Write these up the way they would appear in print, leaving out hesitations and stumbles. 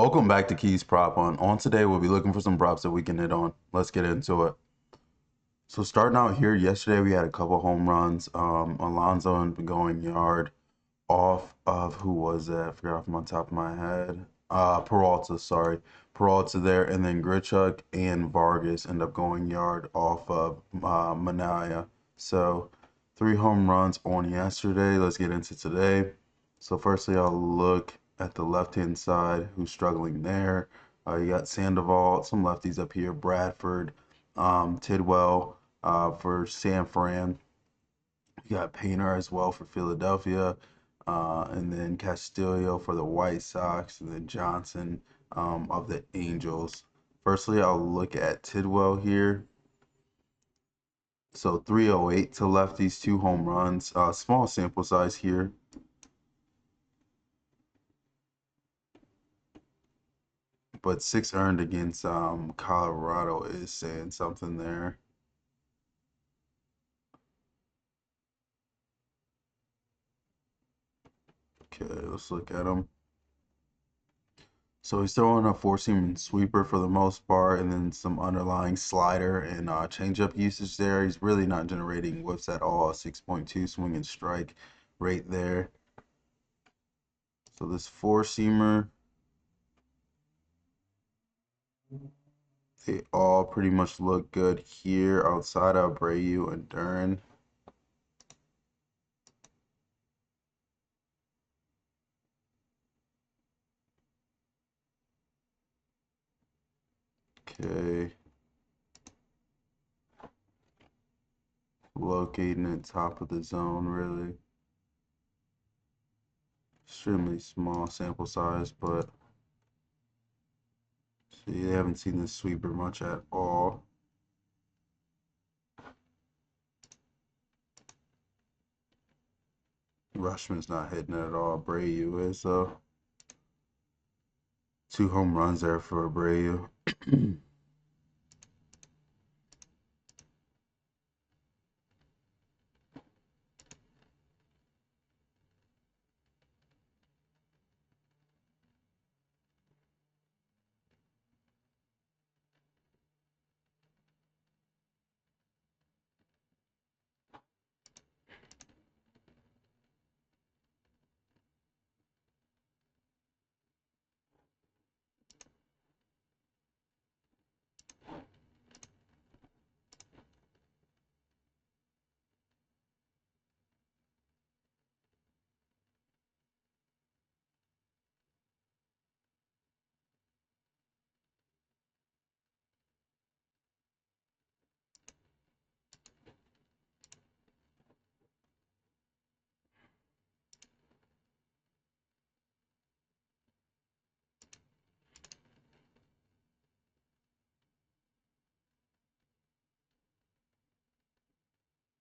Welcome back to Keys Prop Hunt. On today, we'll be looking for some props that we can hit on. Let's get into it. So starting out here, yesterday we had a couple home runs. Alonso going yard off of, who was that? I forgot off my top of my head. Peralta, sorry. Peralta there, and then Grichuk and Vargas end up going yard off of Manaya. So 3 home runs on yesterday. Let's get into today. So firstly, I'll look at the left-hand side, who's struggling there. You got Sandoval, some lefties up here, Bradford, Tidwell for San Fran. You got Painter as well for Philadelphia, and then Castillo for the White Sox, and then Johnson of the Angels. Firstly, I'll look at Tidwell here. So 308 to lefties, 2 home runs. Small sample size here. But 6 earned against Colorado is saying something there. Okay, let's look at him. So he's throwing a four-seam and sweeper for the most part, and then some underlying slider and changeup usage there. He's really not generating whiffs at all. 6.2 swing and strike rate there. So this four-seamer, they all pretty much look good here outside of Abreu and Duran. Okay. Locating at top of the zone, really. Extremely small sample size, but see, they haven't seen this sweeper much at all. Rushman's not hitting it at all. Abreu is, though. 2 home runs there for Abreu.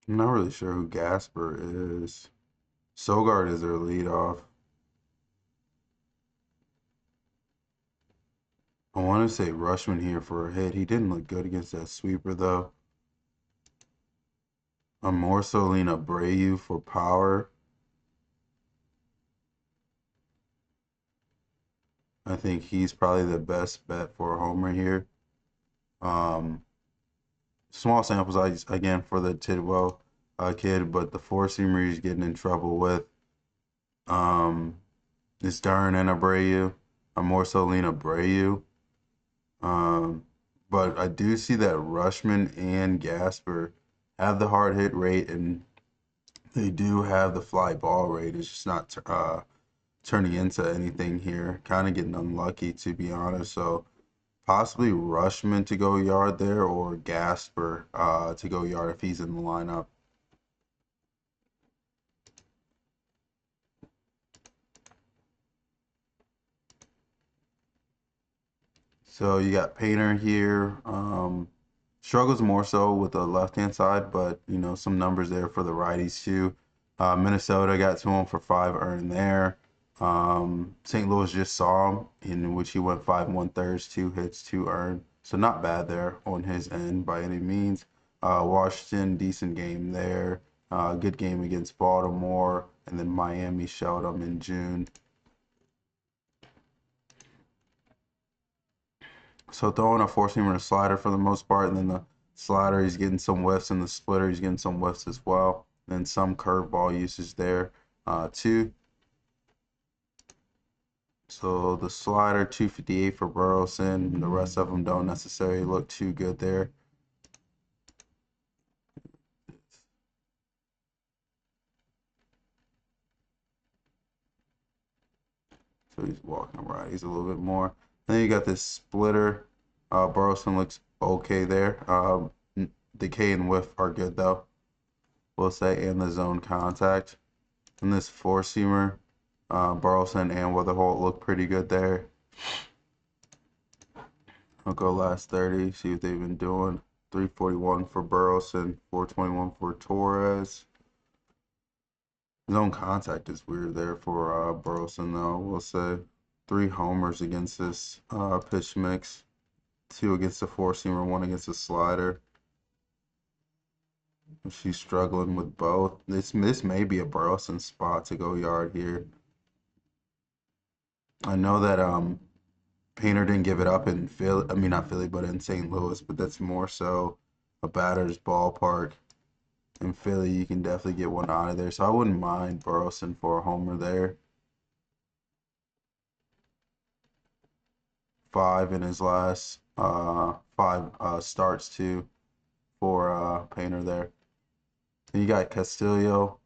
I'm not really sure who Gasper is. Sogard is their leadoff. I want to say Rushman here for a hit. He didn't look good against that sweeper, though. I'm more so leaning Abreu for power. I think he's probably the best bet for a homer here. Small sample size again for the Tidwell kid, but the four-seamer he's getting in trouble with. It's Duran and Abreu. I'm more so leaning Abreu. But I do see that Rushman and Gasper have the hard hit rate, and they do have the fly ball rate. It's just not turning into anything here. Kind of getting unlucky, to be honest. So possibly Rushman to go yard there, or Gasper to go yard if he's in the lineup. So you got Painter here. Struggles more so with the left-hand side, but you know, some numbers there for the righties too. Minnesota got to him for 5 earned there. St. Louis just saw him, in which he went 5 1/3, 2 hits, 2 earned. So not bad there on his end by any means. Washington, decent game there. Good game against Baltimore, and then Miami shelled them in June. So throwing a four-seamer and a slider for the most part, and then the slider he's getting some whiffs, and the splitter he's getting some whiffs as well. And then some curveball usage there too. So the slider 258 for Burleson. The rest of them don't necessarily look too good there. So he's walking right. He's a little bit more. Then you got this splitter. Burleson looks okay there. Decay and whiff are good though, we'll say, and the zone contact. And this four-seamer, Burleson and Weatherholt look pretty good there. I'll go last 30, see what they've been doing. 341 for Burleson, 421 for Torres. Zone contact is weird there for Burleson, though. We'll say 3 homers against this pitch mix, 2 against the four-seamer, 1 against the slider. She's struggling with both. This may be a Burleson spot to go yard here. I know that Painter didn't give it up in Philly. I mean, not Philly, but in St. Louis. But that's more so a batter's ballpark. In Philly, you can definitely get one out of there. So I wouldn't mind Burleson for a homer there. 5 in his last 5 starts too for Painter there. And you got Castillo.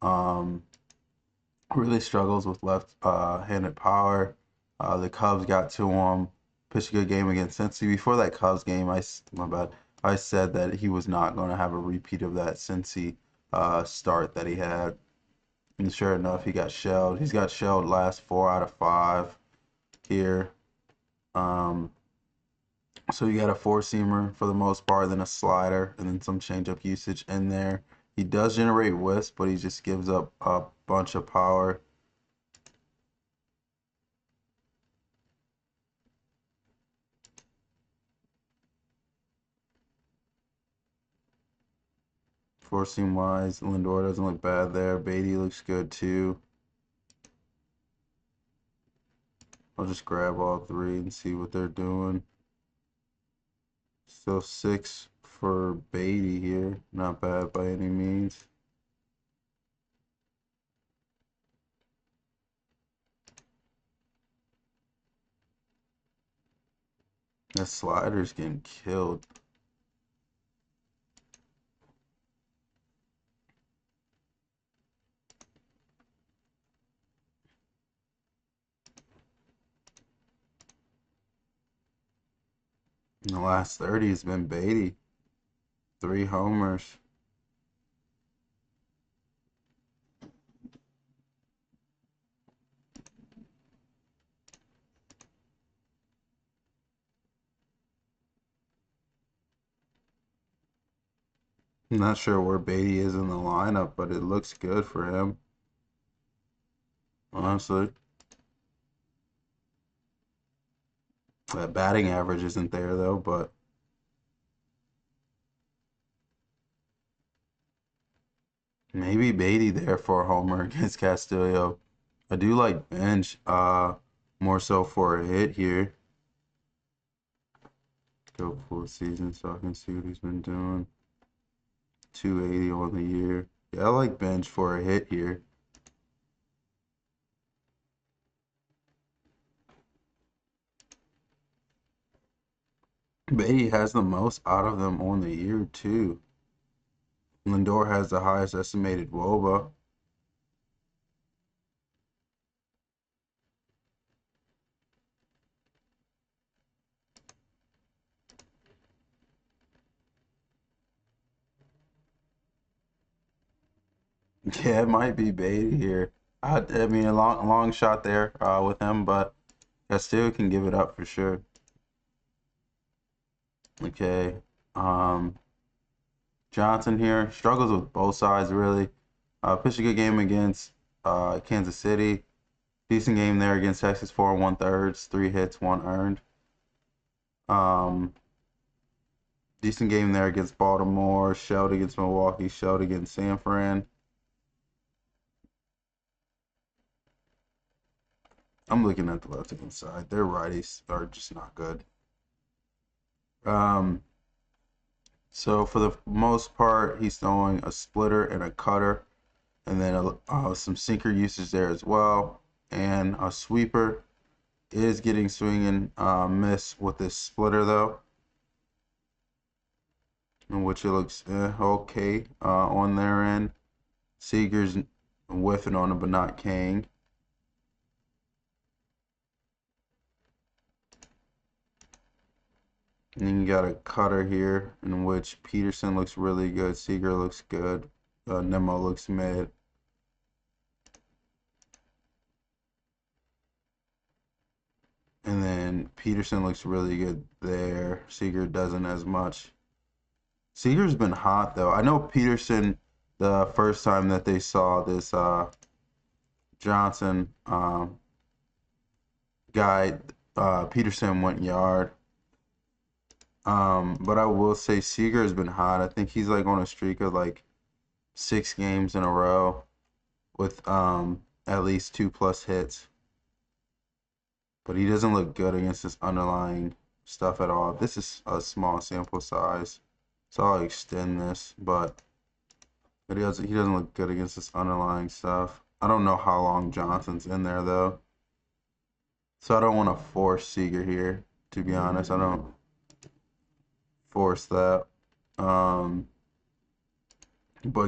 Really struggles with left-handed power. The Cubs got to him. Pitched a good game against Cincy. Before that Cubs game, my bad. I said that he was not going to have a repeat of that Cincy start that he had. And sure enough, he got shelled. He's got shelled last 4 out of 5 here. So you got a four-seamer for the most part, then a slider, and then some changeup usage in there. He does generate whiffs, but he just gives up a bunch of power. Four seam wise, Lindor doesn't look bad there. Beatty looks good too. I'll just grab all 3 and see what they're doing. Still 6 for Beatty here. Not bad by any means. That slider's getting killed. In the last 30 has been Beatty. 3 homers. I'm not sure where Beatty is in the lineup, but it looks good for him. Honestly. That batting average isn't there though, but maybe Beatty there for a homer against Castillo. I do like Bench more so for a hit here. Go full season so I can see what he's been doing. 280 on the year. Yeah, I like Bench for a hit here. Beatty has the most out of them on the year too. Lindor has the highest estimated WOBA. Yeah, it might be Beatty here. I mean, a long shot there with him, but Castillo can give it up for sure. Okay. Johnson here struggles with both sides really. Pitched a good game against Kansas City. Decent game there against Texas, 4 1/3, 3 hits, 1 earned. Decent game there against Baltimore. Shelled against Milwaukee. Shelled against San Fran. I'm looking at the left-hand side. Their righties are just not good. Um, so for the most part, he's throwing a splitter and a cutter, and then some sinker usage there as well, and a sweeper is getting swing and miss with this splitter though, in which it looks okay on their end. Seager's whiffing on it, but not Kang. And then you got a cutter here, in which Peterson looks really good, Seager looks good, Nemo looks mid. And then Peterson looks really good there. Seager doesn't as much. Seager's been hot though. I know Peterson, the first time that they saw this Johnson guy, Peterson went yard. But I will say Seager has been hot. I think he's like on a streak of like 6 games in a row with at least 2+ hits. But he doesn't look good against this underlying stuff at all. This is a small sample size, so I'll extend this, but he doesn't look good against this underlying stuff. I don't know how long Johnson's in there though, so I don't want to force Seager here. To be honest, I don't force that. But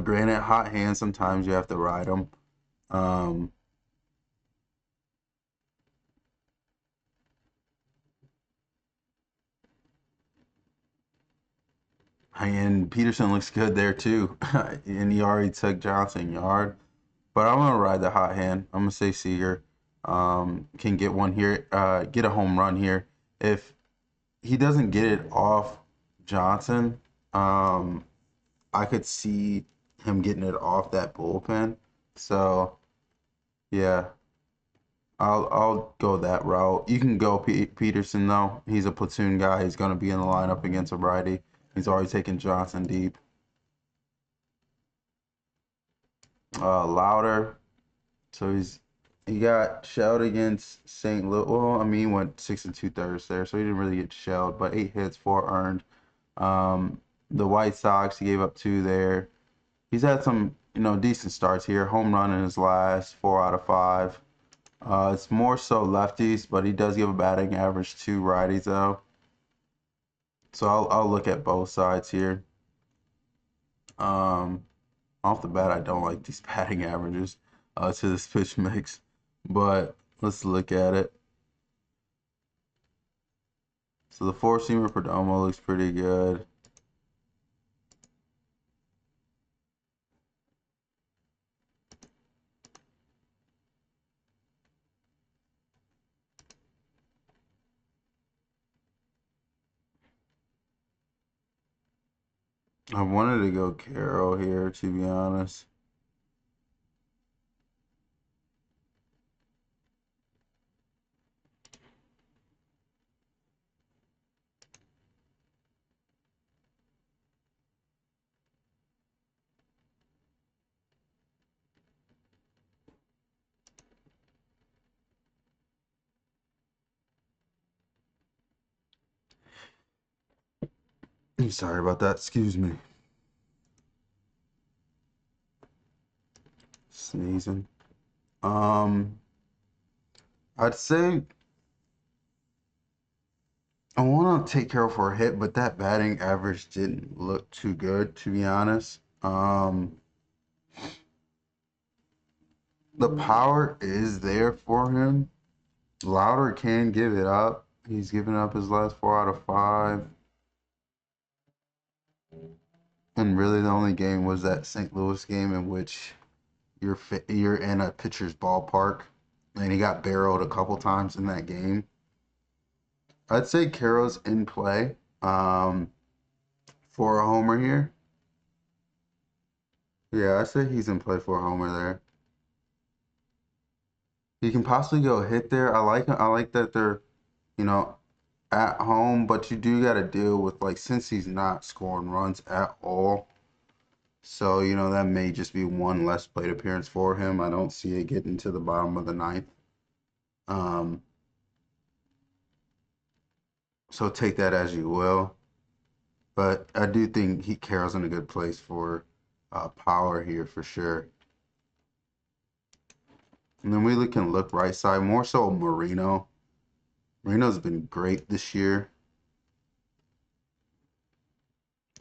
granted, hot hands sometimes you have to ride them. Um, and Peterson looks good there too, and he already took Johnson yard. But I'm gonna ride the hot hand. I'm gonna say Seager can get one here, get a home run here. If he doesn't get it off Johnson, I could see him getting it off that bullpen. So yeah, I'll go that route. You can go Peterson though. He's a platoon guy. He's gonna be in the lineup against a righty. He's already taken Johnson deep. Louder. So he got shelled against St. Louis. Well, I mean, he went 6 2/3 there, so he didn't really get shelled. But 8 hits, 4 earned. The White Sox, he gave up 2 there. He's had some, decent starts here. Home run in his last 4 out of 5. It's more so lefties, but he does give a batting average to righties though. So I'll look at both sides here. Um, Off the bat, I don't like these batting averages to this pitch mix, but let's look at it. So the four-seamer Perdomo looks pretty good. I wanted to go Carroll here, to be honest. Sorry about that. Excuse me. Sneezing. I'd say I want to take Carroll for a hit, but that batting average didn't look too good, to be honest. The power is there for him. Louder can give it up. He's given up his last 4 out of 5. And really, the only game was that St. Louis game in which you're in a pitcher's ballpark, and he got barreled a couple times in that game. I'd say Carroll's in play for a homer here. Yeah, I say he's in play for a homer there. He can possibly go hit there. I like that they're, you know, at home, but you do got to deal with like since he's not scoring runs at all. So, that may just be one less plate appearance for him. I don't see it getting to the bottom of the ninth. Um, so take that as you will. But I do think Carroll's in a good place for power here for sure. And then we can look right side, more so Marino. Marino's been great this year.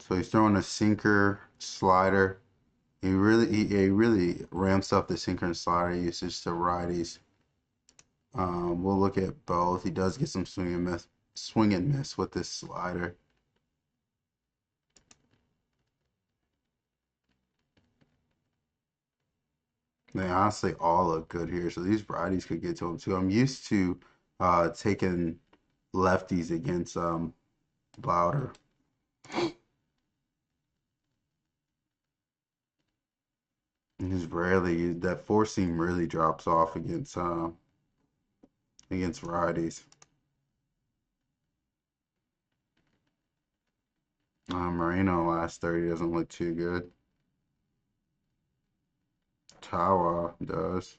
So he's throwing a sinker, slider. He really ramps up the sinker and slider usage to righties. We'll look at both. He does get some swing and miss with this slider. They honestly all look good here, so these righties could get to him too. I'm used to taking lefties against Louder. He's rarely that four seam really drops off against righties. Moreno last 30 doesn't look too good. Tawa does.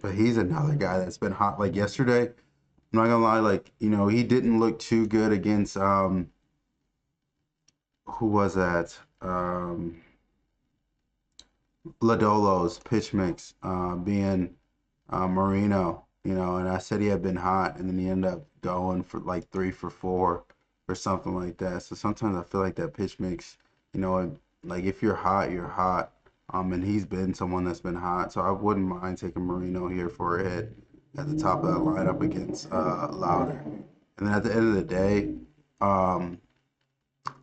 But he's another guy that's been hot. Like yesterday, I'm not gonna lie, like, he didn't look too good against who was that? Ladolo's pitch mix, being Marino, and I said he had been hot, and then he ended up going for like 3 for 4 or something like that. So sometimes I feel like that pitch mix, like if you're hot, you're hot. And he's been someone that's been hot, so I wouldn't mind taking Marino here for a hit at the top of that lineup against Louder. And then at the end of the day, um,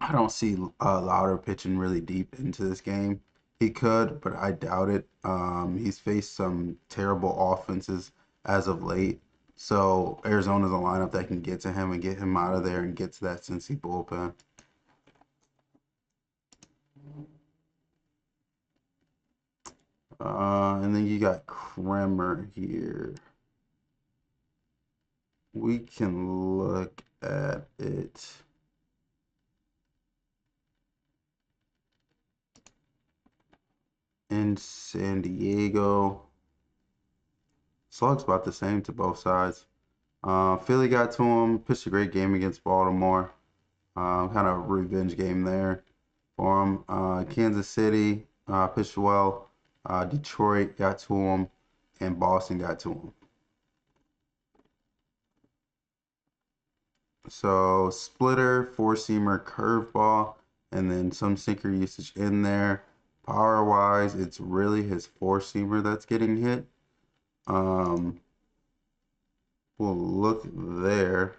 I don't see Louder pitching really deep into this game. He could, but I doubt it. He's faced some terrible offenses as of late. So Arizona's a lineup that can get to him and get him out of there and get to that Cincy bullpen. And then you got Kremer here. We can look at it. In San Diego. Slug's about the same to both sides. Philly got to him, pitched a great game against Baltimore. Kind of a revenge game there for him. Kansas City pitched well. Detroit got to him, and Boston got to him. So splitter, four seamer, curveball, and then some sinker usage in there. Power wise, it's really his four seamer that's getting hit. Um, we'll look there.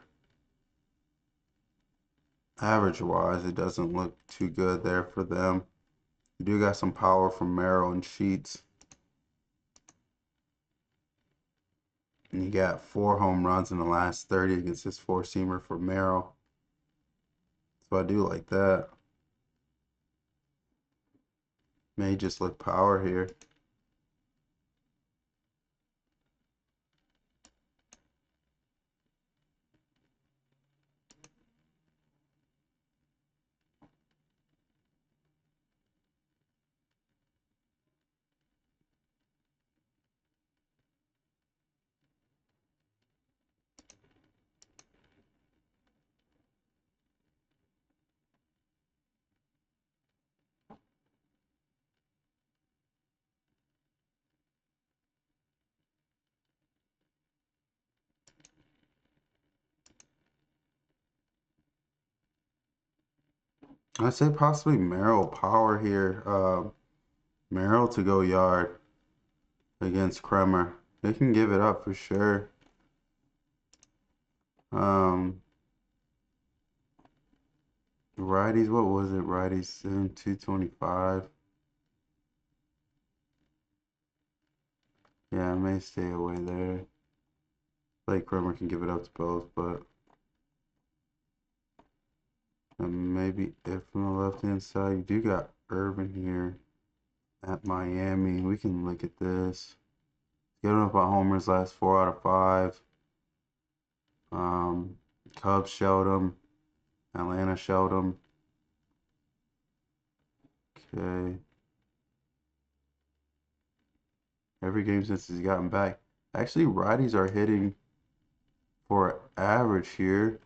Average wise, it doesn't look too good there for them. You do got some power from Merrill and Sheets. And you got 4 home runs in the last 30 against this four seamer for Merrill. So I do like that. May just look power here. I'd say possibly Merrill power here. Merrill to go yard against Kremer. They can give it up for sure. Um, Righties, what was it? Righties in 225. Yeah, I may stay away there. Like Kremer can give it up to both, but maybe if on the left hand side, you do got Irvin here at Miami. We can look at this. Giving up on homers last 4 out of 5. Um, Cubs showed him. Atlanta showed him. Okay. Every game since he's gotten back. Actually, righties are hitting for average here.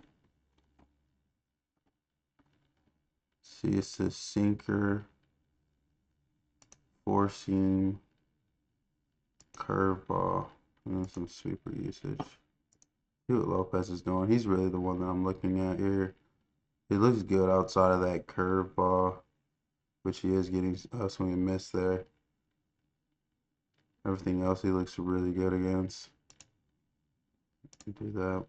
See, it's a sinker, four seam, curveball, and then some sweeper usage. See what Lopez is doing. He's really the one that I'm looking at here. He looks good outside of that curveball, which he is getting a swing and miss there. Everything else he looks really good against. Do that.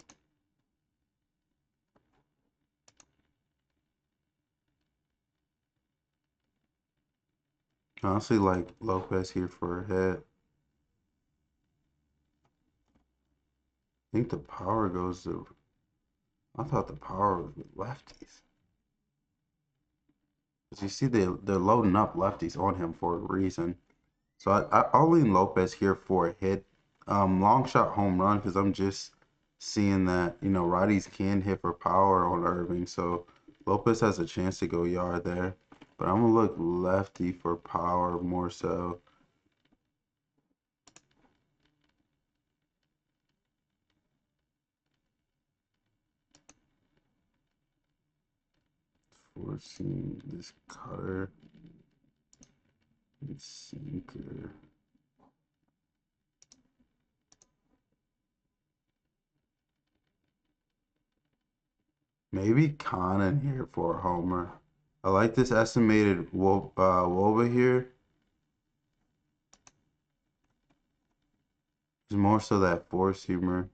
Honestly, like Lopez here for a hit. I think the power goes to. I thought the power was with lefties. Because you see, they're loading up lefties on him for a reason. So I'll lean Lopez here for a hit. Long shot home run because I'm just seeing that, righties can hit for power on Irving. So Lopez has a chance to go yard there. But I'm going to look lefty for power more so. Forcing this cutter. And sinker. Maybe Conan here for a homer. I like this estimated Woba here. It's more so that four-seamer,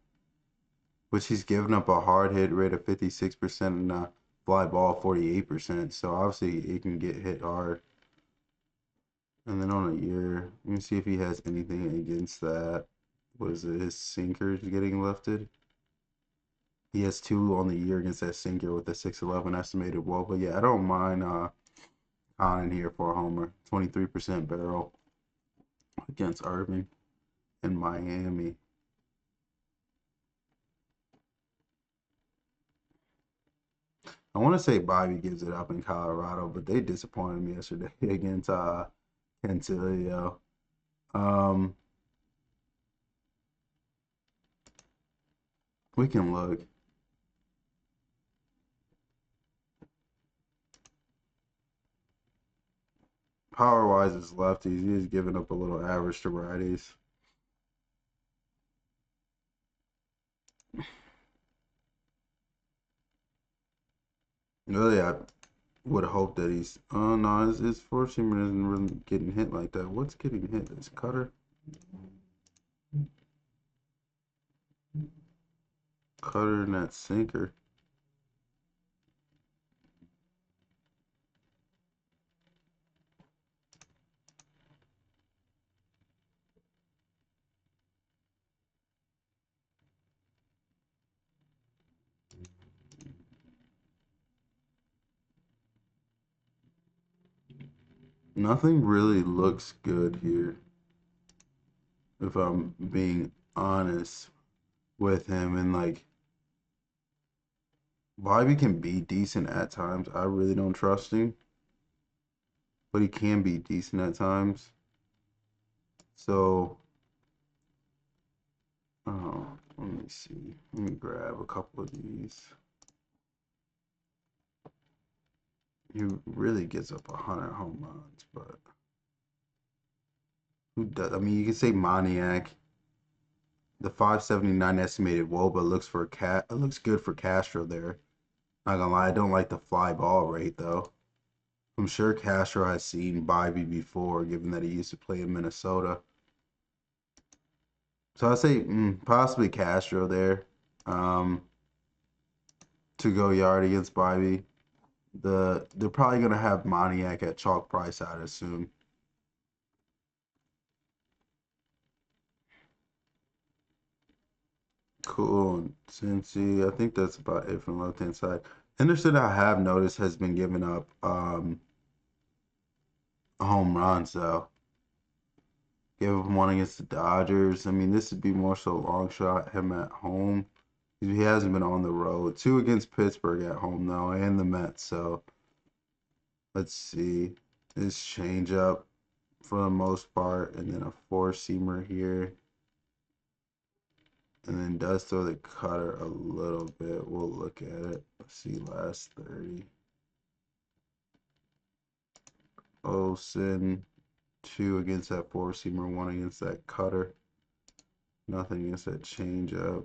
which he's given up a hard hit rate of 56% and a fly ball 48%. So obviously it can get hit hard. And then on a year, let me see if he has anything against that. What is it? His sinker's getting lifted. He has two on the year against that sinker with a 611 estimated wall. But yeah, I don't mind Conan here for a homer. 23% barrel against Irving in Miami. I want to say Bobby gives it up in Colorado, but they disappointed me yesterday against Cantillo. Um, we can look. Power wise, it's lefties. He's giving up a little average to righties. Really, I would hope that he's. Oh no, his four seamer isn't really getting hit like that. What's getting hit? This cutter, cutter, and that sinker. Nothing really looks good here, if I'm being honest with him. And like, Bobby can be decent at times. I really don't trust him, but he can be decent at times. So, let me see. Let me grab a couple of these. He really gets up 100 home runs, but who does? I mean, you can say Maniac. The 579 estimated WOBA looks for looks good for Castro there. Not gonna lie, I don't like the fly ball rate though. I'm sure Castro has seen Bobby before, given that he used to play in Minnesota. So I'd say possibly Castro there um, to go yard against Bobby. They're probably gonna have Maniac at chalk price, I'd assume. Cool. Cincy, I think that's about it from the left hand side. Henderson, I have noticed, has been giving up home runs though. Gave up one against the Dodgers. I mean, this would be more so long shot him at home. He hasn't been on the road. Two against Pittsburgh at home though, and the Mets. So let's see. His changeup for the most part, and then a four seamer here. and then does throw the cutter a little bit. We'll look at it. Let's see, last 30. Olsen, 2 against that four-seamer, 1 against that cutter. Nothing against that changeup.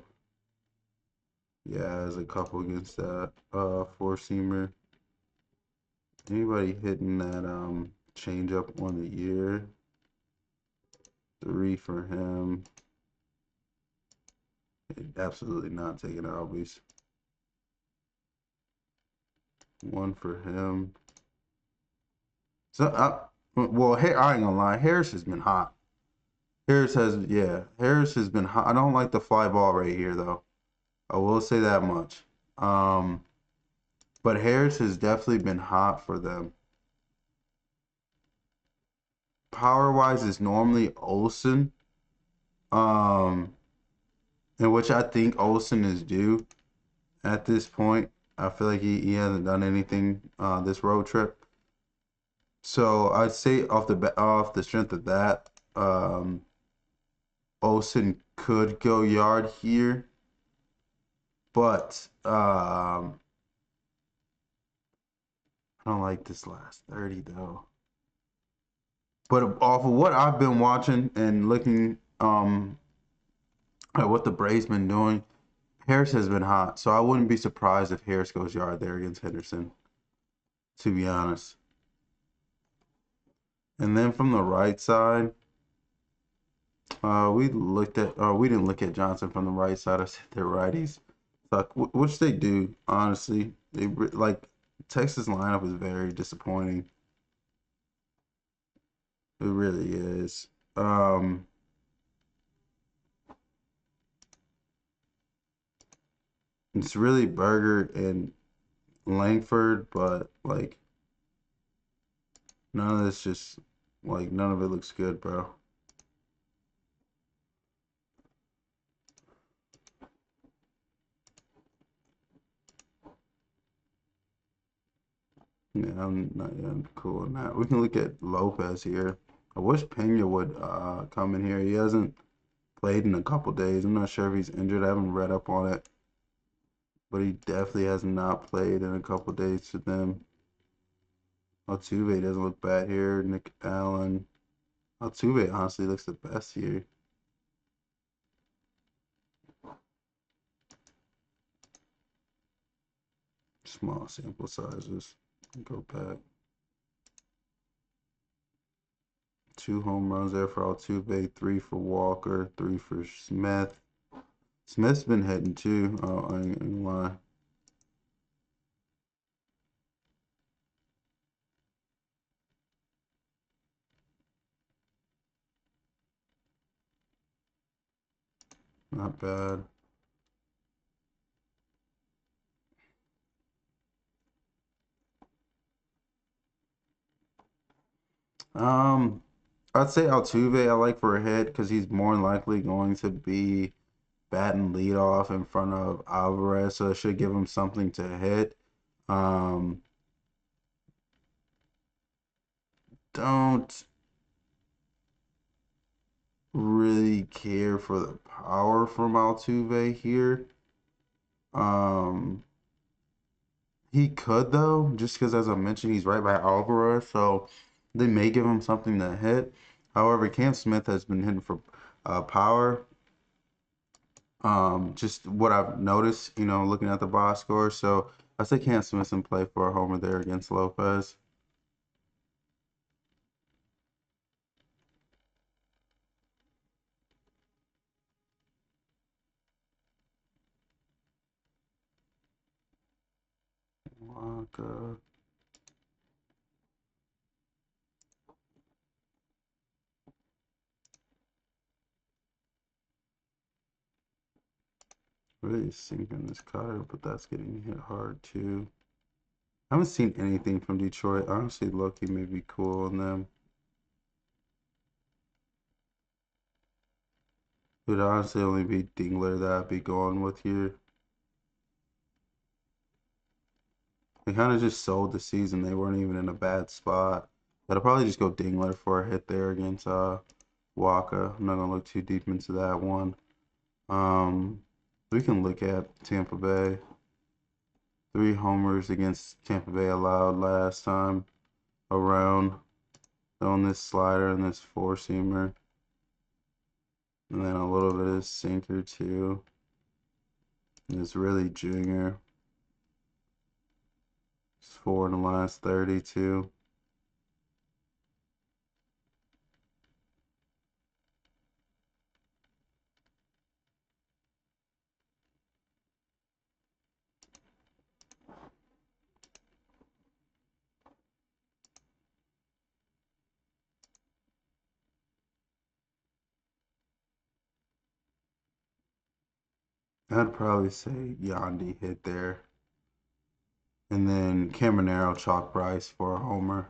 Yeah, there's a couple against that four-seamer. Anybody hitting that changeup on the year? 3 for him. Absolutely not taking Albies. 1 for him. So, well, I ain't gonna lie. Harris has been hot. Harris has been hot. I don't like the fly ball right here, though. I will say that much. But Harris has definitely been hot for them. Power-wise is normally Olsen. In which I think Olsen is due at this point. I feel like he hasn't done anything this road trip. So I'd say off the strength of that, Olsen could go yard here, but I don't like this last 30 though. But off of what I've been watching and looking at what the Braves been doing, Harris has been hot. So I wouldn't be surprised if Harris goes yard there against Henderson, to be honest. And then from the right side, we didn't look at Johnson from the right side. I said they're righties, so, which they do. Honestly, like Texas lineup is very disappointing. It really is. It's really Berger and Langford, but like none of none of it looks good, bro. Yeah, I'm not even cool on that. We can look at Lopez here. I wish Pena would come in here. He hasn't played in a couple days. I'm not sure if he's injured. I haven't read up on it, but he definitely has not played in a couple days for them. Altuve doesn't look bad here. Nick Allen. Altuve honestly looks the best here. Small sample sizes. Go back. 2 home runs there for Altuve, 3 for Walker, 3 for Smith. Smith's been hitting too. Oh, I ain't gonna lie. Not bad. I'd say Altuve I like for a hit because he's more than likely going to be batting leadoff in front of Alvarez, so it should give him something to hit. Um, don't really care for the power from Altuve here. Um, he could though, just because as I mentioned, he's right by Alvarez, so they may give him something to hit. However, Cam Smith has been hitting for power. Just what I've noticed, looking at the box score. So I say Cam Smith and play for a homer there against Lopez. Waka. Really sinking this cutter, but that's getting hit hard too. I haven't seen anything from Detroit. Honestly, Loki may be cool on them. It would honestly only be Dingler that I'd be going with here. They kind of just sold the season. They weren't even in a bad spot. But I'll probably just go Dingler for a hit there against Waka. I'm not gonna look too deep into that one. Um, we can look at Tampa Bay. 3 homers against Tampa Bay allowed last time around on this slider and this four-seamer. And then a little bit of sinker too. And it's really junior. It's 4 in the last 32. I'd probably say Yandy hit there. And then Caminero chalk price for a homer.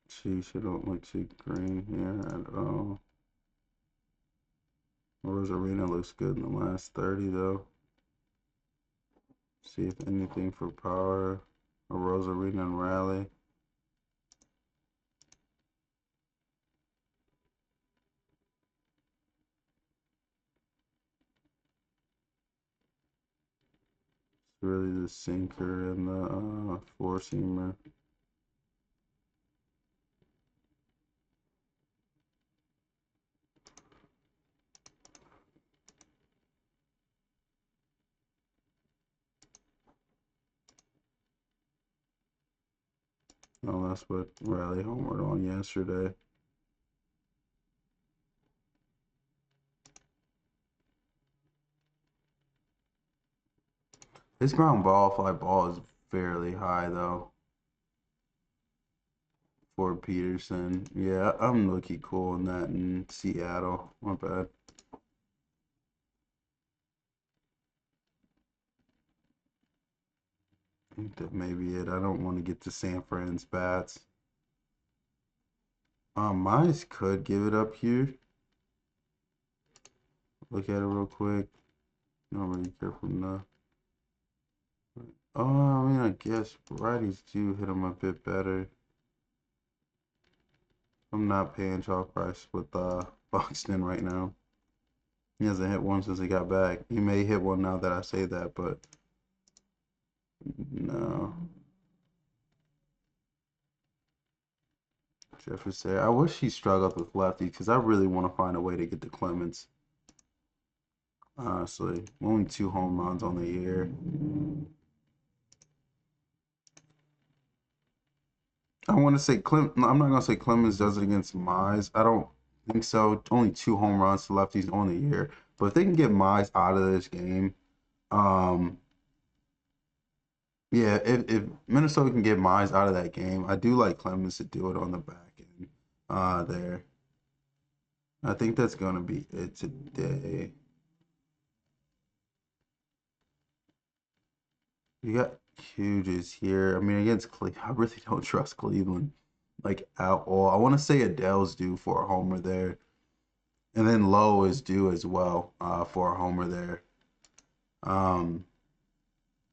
Sheesh, I don't look too green here at all. Rosarina looks good in the last 30 though. See if anything for power. A Rosarina and rally. It's really the sinker and the four-seamer. Oh, that's what Riley homered on yesterday. His ground ball, fly ball is fairly high though for Peterson. Yeah, I'm looking cool in that in Seattle. Not bad. I think that may be it. I don't want to get to San Fran's bats. Mize could give it up here. Look at it real quick. Don't really care from the. Oh, I mean, I guess righties do hit him a bit better. I'm not paying chalk price with Buxton right now. He hasn't hit one since he got back. He may hit one now that I say that, but no. Jefferson. I wish he struggled with lefty because I really want to find a way to get the Clemens. Honestly, only 2 home runs on the year. I want to say no, I'm not gonna say Clemens does it against Mize. I don't think so. Only 2 home runs to lefties on the year. But if they can get Mize out of this game, um, yeah, if Minnesota can get Mize out of that game, I do like Clemens to do it on the back end. There. I think that's gonna be it today. You got Hughes here. I mean, against Cleveland, I really don't trust Cleveland like at all. I want to say Adele's due for a homer there, and then Lowe is due as well for a homer there. Um,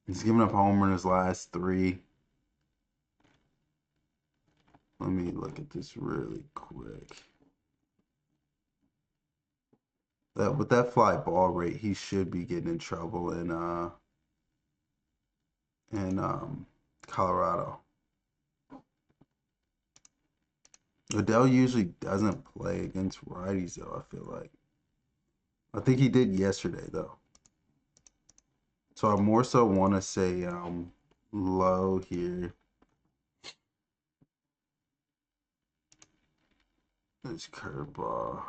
he's given up a homer in his last 3. Let me look at this really quick. That with that fly ball rate, he should be getting in trouble in Colorado. Adele usually doesn't play against righties though, I feel like. I think he did yesterday though. So I more so want to say Low here. This curveball.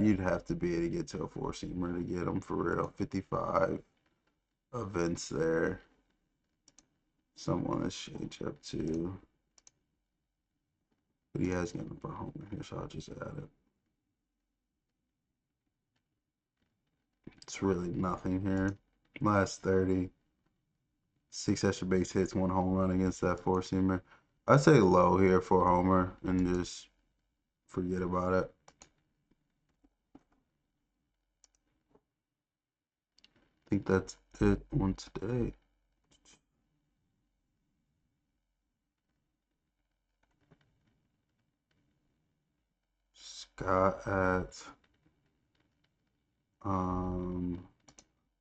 You'd have to be able to get to a four-seamer to get him for real. 55 events there. Someone to change up to. But he has given up a homer here, so I'll just add it. It's really nothing here. Last 30. 6 extra base hits, 1 home run against that four-seamer. I'd say Low here for a homer and just forget about it. think that's it on today. Scott at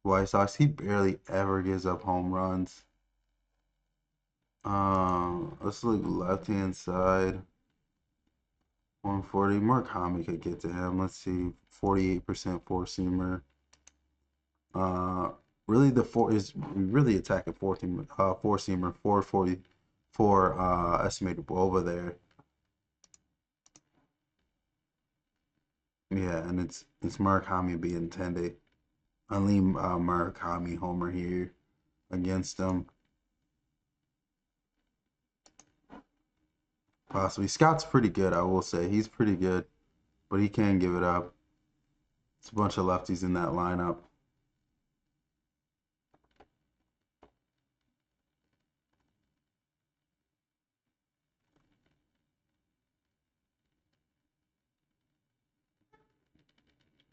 White Sox. He barely ever gives up home runs. Let's look left hand side. 140. Murakami could get to him. Let's see. 48% four seamer. Uh, really the four is really attacking four seamer 444 estimated over there. Yeah, and it's Murakami being 10-day. I lean Murakami homer here against him. Possibly. Scott's pretty good, I will say. He's pretty good, but he can give it up. It's a bunch of lefties in that lineup.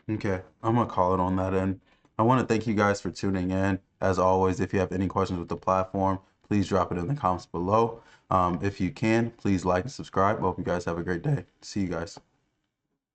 Okay, I'm gonna call it on that end. I want to thank you guys for tuning in. As always, if you have any questions with the platform, please drop it in the comments below. If you can, please like and subscribe. I hope you guys have a great day. See you guys.